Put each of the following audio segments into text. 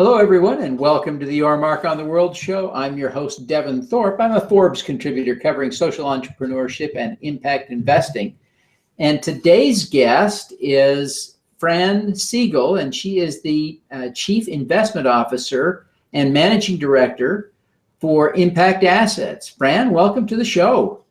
Hello, everyone, and welcome to the Your Mark on the World show. I'm your host, Devin Thorpe. I'm a Forbes contributor covering social entrepreneurship and impact investing. And today's guest is Fran Seegull, and she is the Chief Investment Officer and Managing Director for ImpactAssets. Fran, welcome to the show.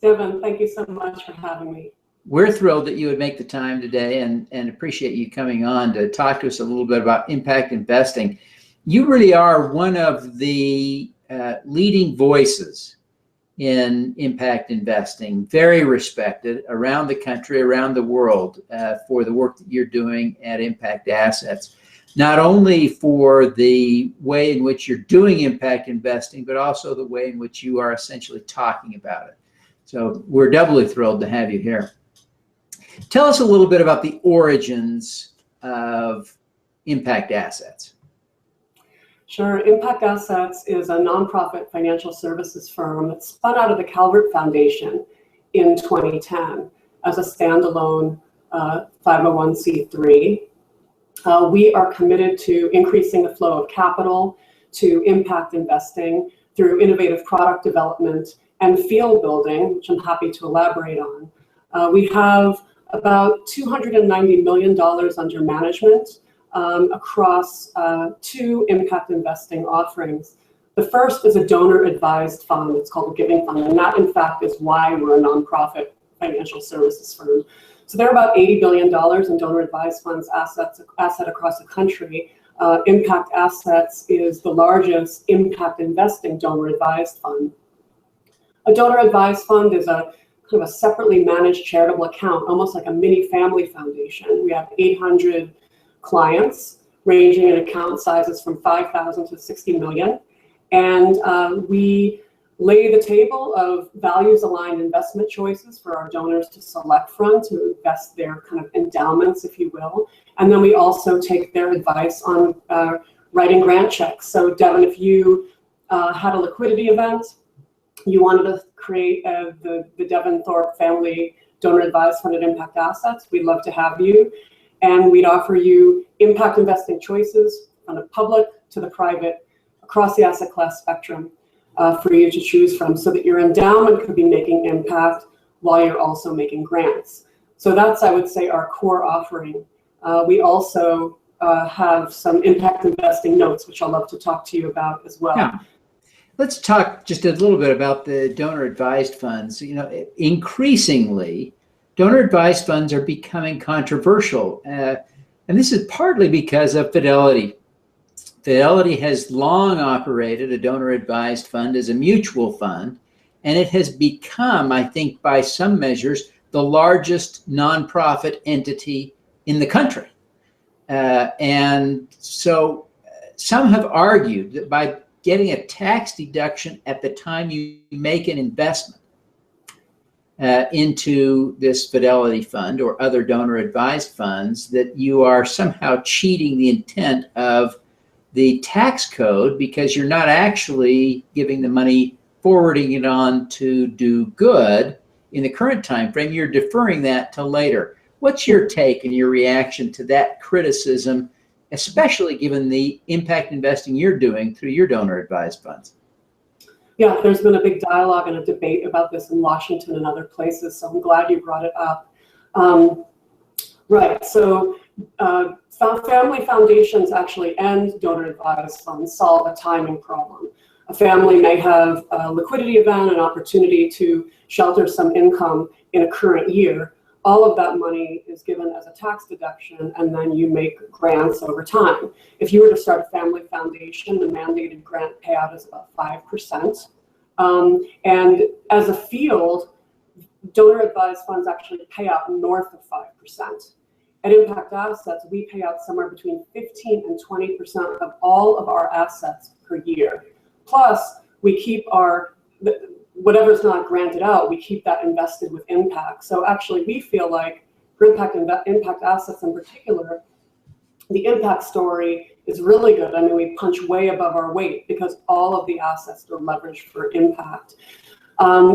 Devin, thank you so much for having me. We're thrilled that you would make the time today and appreciate you coming on to talk to us a little bit about impact investing. You really are one of the leading voices in impact investing, very respected around the country, around the world for the work that you're doing at ImpactAssets, not only for the way in which you're doing impact investing, but also the way in which you are essentially talking about it. So we're doubly thrilled to have you here. Tell us a little bit about the origins of ImpactAssets. Sure. ImpactAssets is a nonprofit financial services firm that spun out of the Calvert Foundation in 2010 as a standalone 501c3. We are committed to increasing the flow of capital to impact investing through innovative product development and field building, which I'm happy to elaborate on. We have about $290 million under management across two impact investing offerings. The first is a donor-advised fund. It's called a giving fund, and that, in fact, is why we're a nonprofit financial services firm. So there are about $80 billion in donor-advised funds asset across the country. ImpactAssets is the largest impact investing donor-advised fund. A donor-advised fund is a kind of a separately managed charitable account, almost like a mini family foundation. We have 800 clients ranging in account sizes from 5,000 to 60 million. And we lay the table of values-aligned investment choices for our donors to select from to invest their kind of endowments, if you will. And then we also take their advice on writing grant checks. So Devin, if you had a liquidity event, you wanted to create the Devin Thorpe family donor advised fund at ImpactAssets, we'd love to have you. And we'd offer you impact investing choices from the public to the private across the asset class spectrum for you to choose from so that your endowment could be making impact while you're also making grants. So that's, I would say, our core offering. We also have some impact investing notes, which I'd love to talk to you about as well. Yeah. Let's talk just a little bit about the donor-advised funds. You know, increasingly, donor-advised funds are becoming controversial, and this is partly because of Fidelity. Fidelity has long operated a donor-advised fund as a mutual fund, and it has become, I think, by some measures, the largest nonprofit entity in the country. And so some have argued that by getting a tax deduction at the time you make an investment into this Fidelity fund or other donor-advised funds, that you are somehow cheating the intent of the tax code because you're not actually giving the money, forwarding it on to do good in the current time frame. You're deferring that till later. What's your take and your reaction to that criticism, especially given the impact investing you're doing through your donor-advised funds? Yeah, there's been a big dialogue and a debate about this in Washington and other places, so I'm glad you brought it up. Right, so family foundations actually and donor-advised funds solve a timing problem. A family may have a liquidity event, an opportunity to shelter some income in a current year. All of that money is given as a tax deduction, and then you make grants over time. If you were to start a family foundation, the mandated grant payout is about 5%. And as a field, donor-advised funds actually pay out north of 5%. At ImpactAssets, we pay out somewhere between 15 and 20% of all of our assets per year. Plus, we keep our whatever's not granted out, we keep that invested with impact. So actually, we feel like for ImpactAssets in particular, the impact story is really good. I mean, we punch way above our weight because all of the assets are leveraged for impact.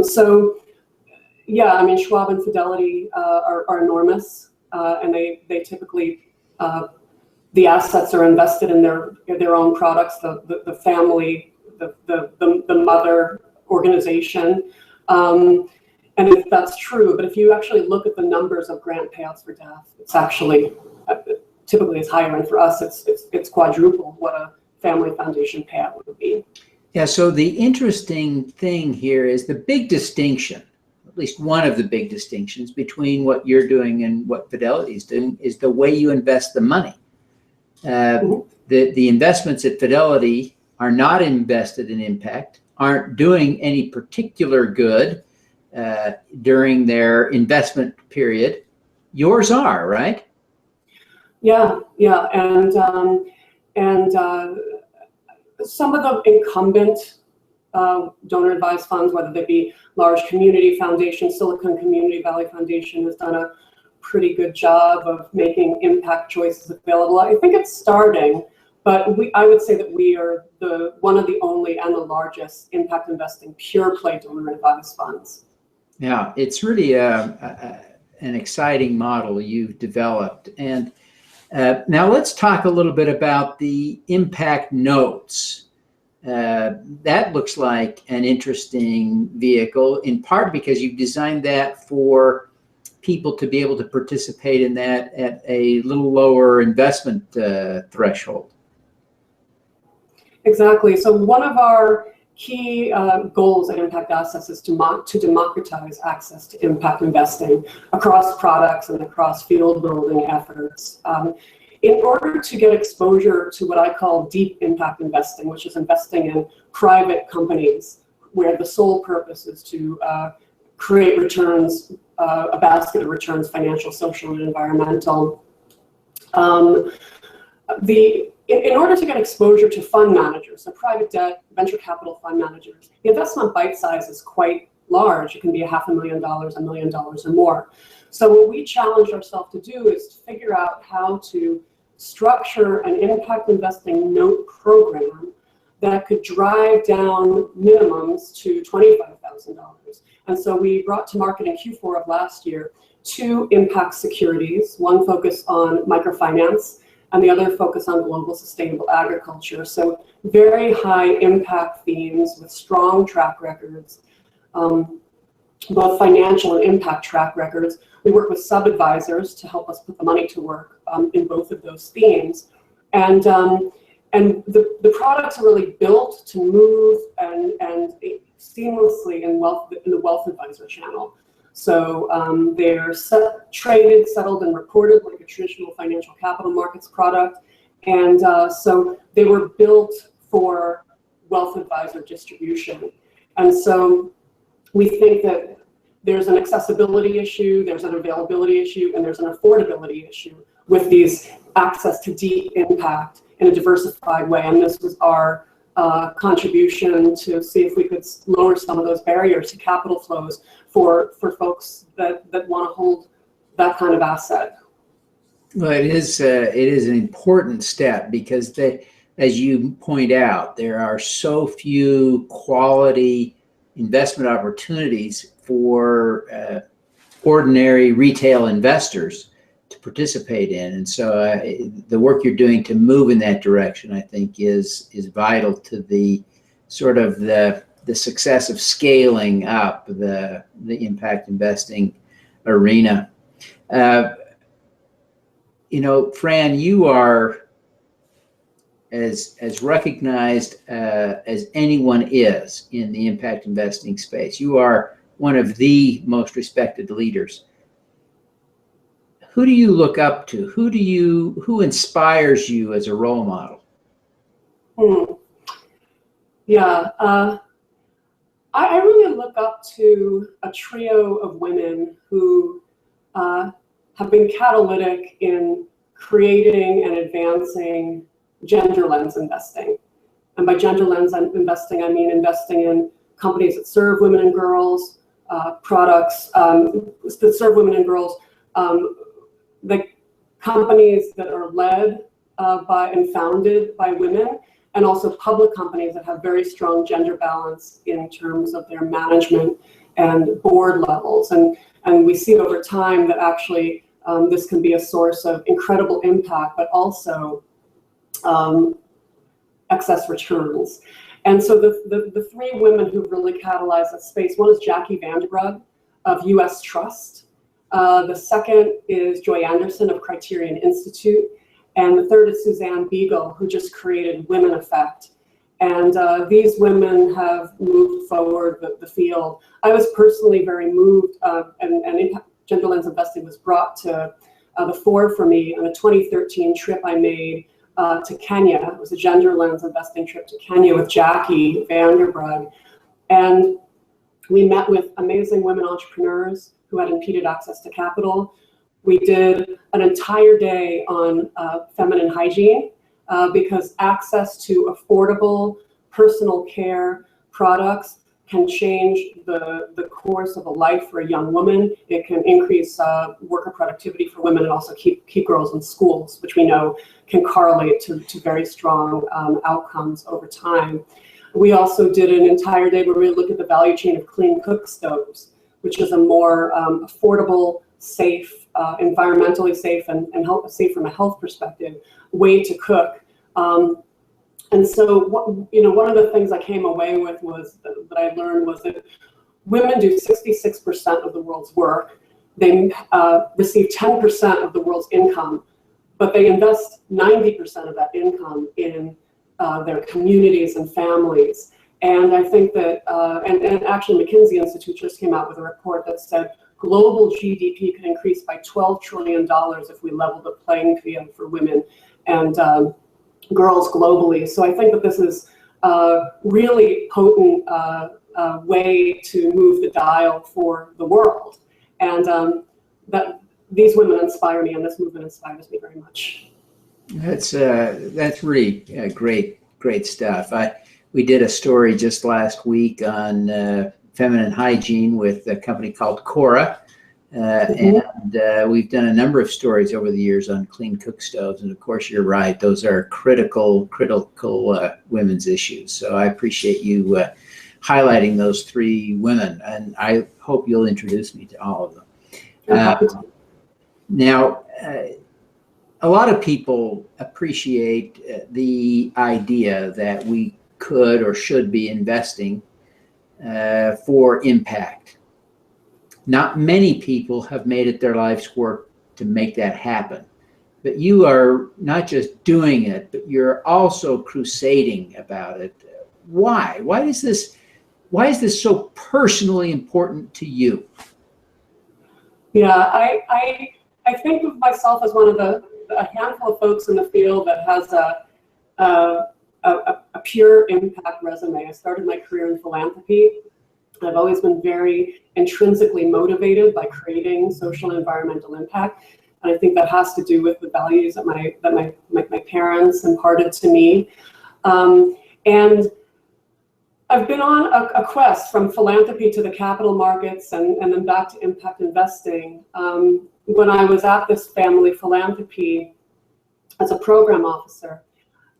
So yeah, I mean, Schwab and Fidelity are enormous, and they typically the assets are invested in their own products, the family, the mother organization. And if that's true, but if you actually look at the numbers of grant payouts for death, it's actually typically it's higher, and for us, it's quadruple what a family foundation payout would be. Yeah. So the interesting thing here is the big distinction, at least one of the big distinctions between what you're doing and what Fidelity is doing, is the way you invest the money. The investments at Fidelity are not invested in impact, aren't doing any particular good during their investment period. Yours are, right? Yeah, and some of the incumbent donor advised funds, whether they be large community foundations, Silicon Community Valley Foundation has done a pretty good job of making impact choices available. I think it's starting, but I would say that we are one of the only and the largest impact investing pure play donor advised funds. Yeah, it's really an exciting model you've developed. And now let's talk a little bit about the impact notes. That looks like an interesting vehicle, in part because you've designed that for people to be able to participate in that at a little lower investment threshold. Exactly. So one of our key goals at ImpactAssets is to democratize access to impact investing across products and across field building efforts. In order to get exposure to what I call deep impact investing, which is investing in private companies where the sole purpose is to create returns, a basket of returns, financial, social, and environmental. In order to get exposure to fund managers, so private debt, venture capital fund managers, the investment bite size is quite large. It can be $500,000, $1 million or more. So what we challenge ourselves to do is to figure out how to structure an impact investing note program that could drive down minimums to $25,000. And so we brought to market in Q4 of last year 2 impact securities, one focused on microfinance and the other focus on global sustainable agriculture. So very high impact themes with strong track records, both financial and impact track records. We work with sub-advisors to help us put the money to work in both of those themes. And the products are really built to move and seamlessly in the wealth advisor channel. So they're traded, settled, and reported like a traditional financial capital markets product. And so they were built for wealth advisor distribution. And so we think that there's an accessibility issue, there's an availability issue, and there's an affordability issue with these access to deep impact in a diversified way. And this was our contribution to see if we could lower some of those barriers to capital flows for folks that want to hold that kind of asset. Well, it is an important step because as you point out, there are so few quality investment opportunities for ordinary retail investors to participate in. And so the work you're doing to move in that direction, I think, is vital to the sort of the success of scaling up the impact investing arena. Fran, you are as recognized as anyone is in the impact investing space. You are one of the most respected leaders. Who do you look up to? Who inspires you as a role model? Yeah, I really look up to a trio of women who have been catalytic in creating and advancing gender lens investing. And by gender lens investing, I mean investing in companies that serve women and girls, products that serve women and girls, the companies that are led by and founded by women, and also public companies that have very strong gender balance in terms of their management and board levels. And we see over time that actually this can be a source of incredible impact, but also excess returns. And so the three women who really catalyzed that space, one is Jackie Vanderbrug of US Trust. The second is Joy Anderson of Criterion Institute. And the third is Suzanne Beagle, who just created Women Effect. And these women have moved forward the field. I was personally very moved, and Gender Lens Investing was brought to the fore for me on a 2013 trip I made to Kenya. It was a Gender Lens Investing trip to Kenya with Jackie Vanderbrug. And we met with amazing women entrepreneurs who had impeded access to capital. We did an entire day on feminine hygiene because access to affordable personal care products can change the course of a life for a young woman. It can increase worker productivity for women and also keep girls in schools, which we know can correlate to very strong outcomes over time. We also did an entire day where we looked at the value chain of clean cook stoves, which is a more affordable, safe, environmentally safe, and safe from a health perspective way to cook. And so, one of the things I came away with was that I learned was that women do 66% of the world's work. They receive 10% of the world's income, but they invest 90% of that income in their communities and families. And I think that, and actually McKinsey Institute just came out with a report that said global GDP could increase by $12 trillion if we leveled the playing field for women and girls globally. So I think that this is a really potent way to move the dial for the world. And that these women inspire me, and this movement inspires me very much. That's really great stuff. We did a story just last week on feminine hygiene with a company called Cora, and we've done a number of stories over the years on clean cook stoves. And of course, you're right; those are critical women's issues. So I appreciate you highlighting those three women, and I hope you'll introduce me to all of them. Now, a lot of people appreciate the idea that we could or should be investing for impact. Not many people have made it their life's work to make that happen. But you are not just doing it, but you're also crusading about it. Why? Why is this so personally important to you? Yeah, I think of myself as one of a handful of folks in the field that has a pure impact resume. I started my career in philanthropy. I've always been very intrinsically motivated by creating social and environmental impact. And I think that has to do with the values that my parents imparted to me. And I've been on a quest from philanthropy to the capital markets and then back to impact investing. When I was at this family philanthropy as a program officer,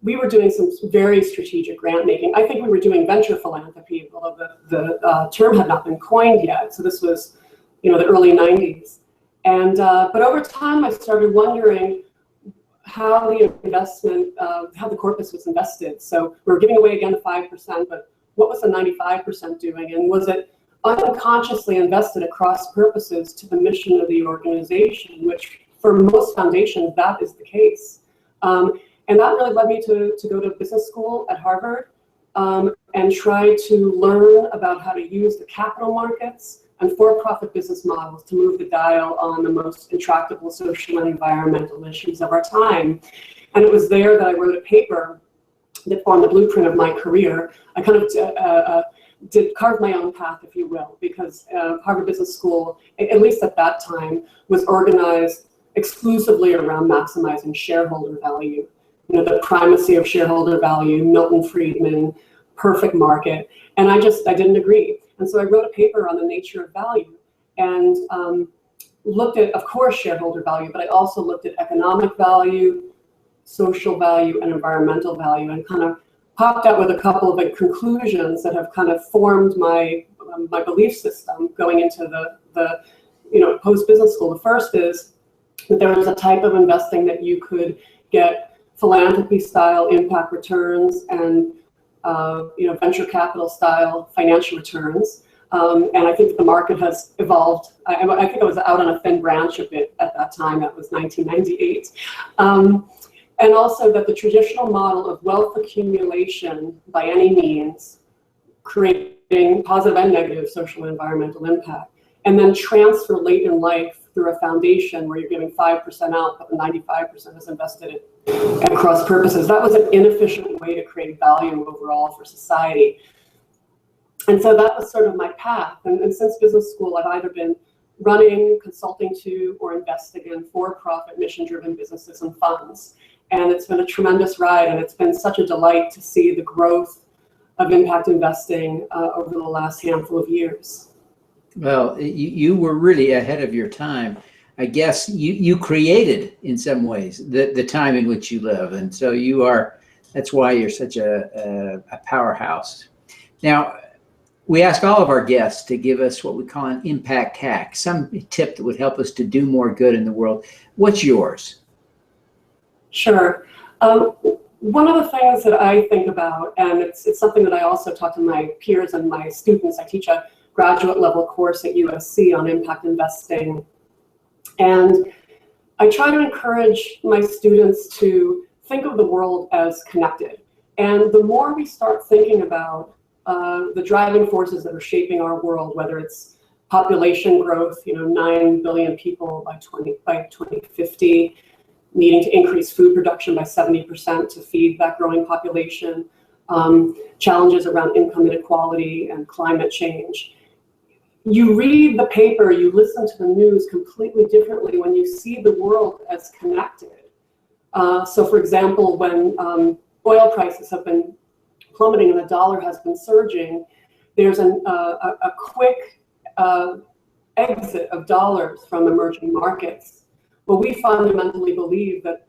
we were doing some very strategic grant making. I think we were doing venture philanthropy, although the term had not been coined yet. So this was, the early 90s. And but over time, I started wondering how the investment, how the corpus was invested. So we were giving away again the 5%, but what was the 95% doing? And was it unconsciously invested across purposes to the mission of the organization, which for most foundations, that is the case. And that really led me to go to business school at Harvard and try to learn about how to use the capital markets and for-profit business models to move the dial on the most intractable social and environmental issues of our time. And it was there that I wrote a paper that formed the blueprint of my career. I kind of did carve my own path, if you will, because Harvard Business School, at least at that time, was organized exclusively around maximizing shareholder value. The primacy of shareholder value, Milton Friedman, perfect market. And I didn't agree. And so I wrote a paper on the nature of value and looked at, of course, shareholder value, but I also looked at economic value, social value, and environmental value, and kind of popped out with a couple of conclusions that have kind of formed my belief system going into the post-business school. The first is that there was a type of investing that you could get philanthropy style impact returns and venture capital style financial returns. And I think the market has evolved. I think I was out on a thin branch of it at that time. That was 1998. And also that the traditional model of wealth accumulation by any means, creating positive and negative social and environmental impact, and then transfer late in life through a foundation where you're giving 5% out, but the 95% is invested in cross purposes. That was an inefficient way to create value overall for society. And so that was sort of my path. And since business school, I've either been running, consulting to, or investing in for-profit, mission-driven businesses and funds. And it's been a tremendous ride, and it's been such a delight to see the growth of impact investing over the last handful of years. Well, you were really ahead of your time. I guess you created, in some ways, the time in which you live. And so that's why you're such a powerhouse. Now, we ask all of our guests to give us what we call an impact hack, some tip that would help us to do more good in the world. What's yours? Sure. One of the things that I think about, and it's something that I also talk to my peers and my students. I teach a graduate level course at USC on impact investing. And I try to encourage my students to think of the world as connected. And the more we start thinking about the driving forces that are shaping our world, whether it's population growth, 9 billion people by 2050, needing to increase food production by 70% to feed that growing population, challenges around income inequality and climate change. You read the paper, you listen to the news completely differently when you see the world as connected. So for example, when oil prices have been plummeting and the dollar has been surging, there's a quick exit of dollars from emerging markets. Well, we fundamentally believe that,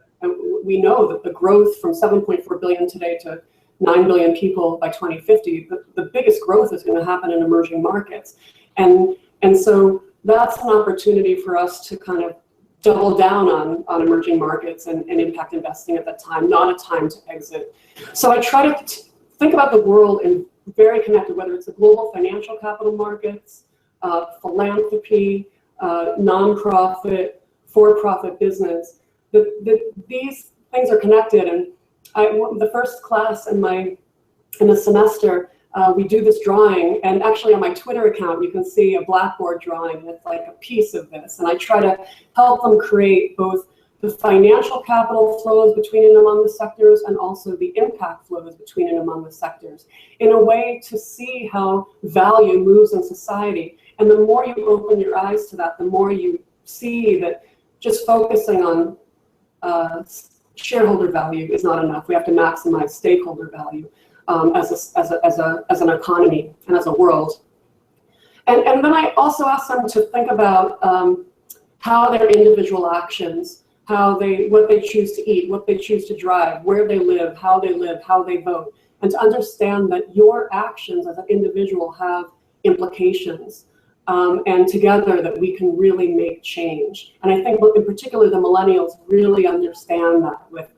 we know that the growth from 7.4 billion today to 9 billion people by 2050, the biggest growth is going to happen in emerging markets. And so that's an opportunity for us to kind of double down on emerging markets and impact investing at that time, not a time to exit. So I try to think about the world in very connected, whether it's the global financial capital markets, philanthropy, nonprofit, for-profit business. These things are connected. And the first class in the semester, we do this drawing, and actually on my Twitter account, you can see a blackboard drawing that's like a piece of this. And I try to help them create both the financial capital flows between and among the sectors and also the impact flows between and among the sectors in a way to see how value moves in society. And the more you open your eyes to that, the more you see that just focusing on shareholder value is not enough. We have to maximize stakeholder value. As an economy and as a world. And then I also ask them to think about how their individual actions, what they choose to eat, what they choose to drive, where they live, how they vote, and to understand that your actions as an individual have implications, and together that we can really make change. And I think in particular the millennials really understand that with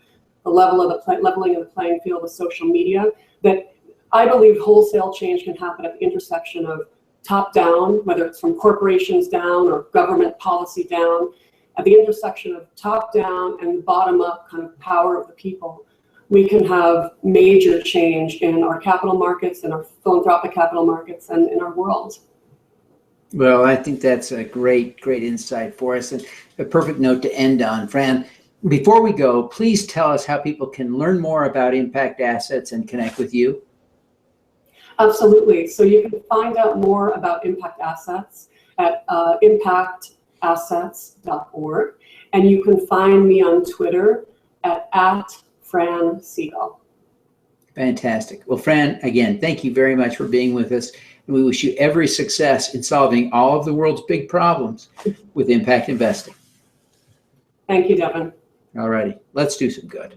the leveling of the playing field with social media, that I believe wholesale change can happen at the intersection of top down, whether it's from corporations down or government policy down, at the intersection of top down and bottom up kind of power of the people. We can have major change in our capital markets, in our philanthropic capital markets, and in our world. Well, I think that's a great insight for us, and a perfect note to end on. Fran, before we go, please tell us how people can learn more about Impact Assets and connect with you. Absolutely. So you can find out more about Impact Assets at ImpactAssets.org. And you can find me on Twitter at Fran Seegull. Fantastic. Well, Fran, again, thank you very much for being with us. And we wish you every success in solving all of the world's big problems with impact investing. Thank you, Devin. All righty, let's do some good.